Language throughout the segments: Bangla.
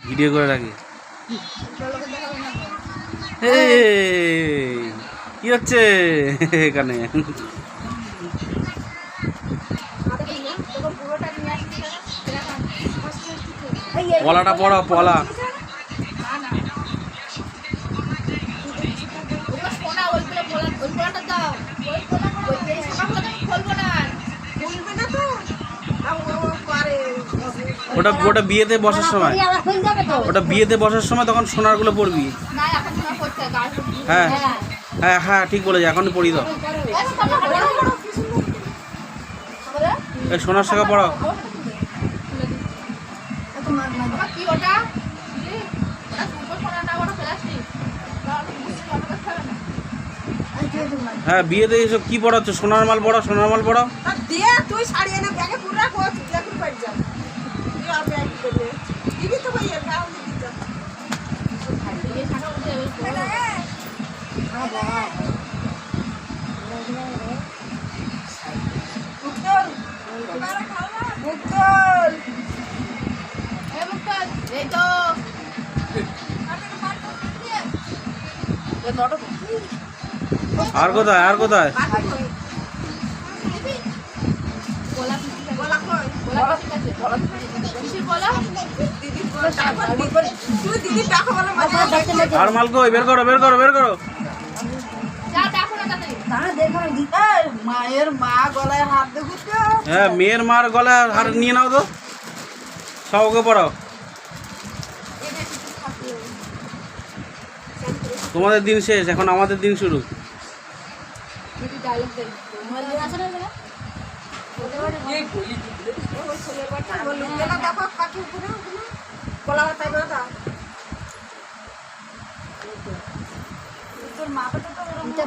ভিডিও করে রাখি। কি হচ্ছে এখানে? পলাটা পড়ো, পলা। ওটা ওটা বিয়েতে বসার সময়, ওটা বিয়েতে বসার সময় তখন সোনারগুলো পড়বি। হ্যাঁ হ্যাঁ হ্যাঁ ঠিক বলেছি, এখনই পড়ি দাও। এই সোনার শাখা পড়াও। হ্যাঁ বিয়েতে এইসব কি পড়াচ্ছ? সোনার মাল পড়াও, সোনার মাল পড়াও। আর কোথায়, আর কোথায়? আর মাল কই? বের করো, বের করো, বের করো। মায়ের মা গলায় হাত দেখো। হ্যাঁ মেয়ের মার গলায় হার নিয়ে নাও তো, সব ওকে পড়াও। তোমাদের দিন শেষ, এখন আমাদের দিন শুরু।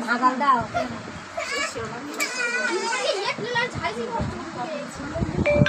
ভাগাল দাও।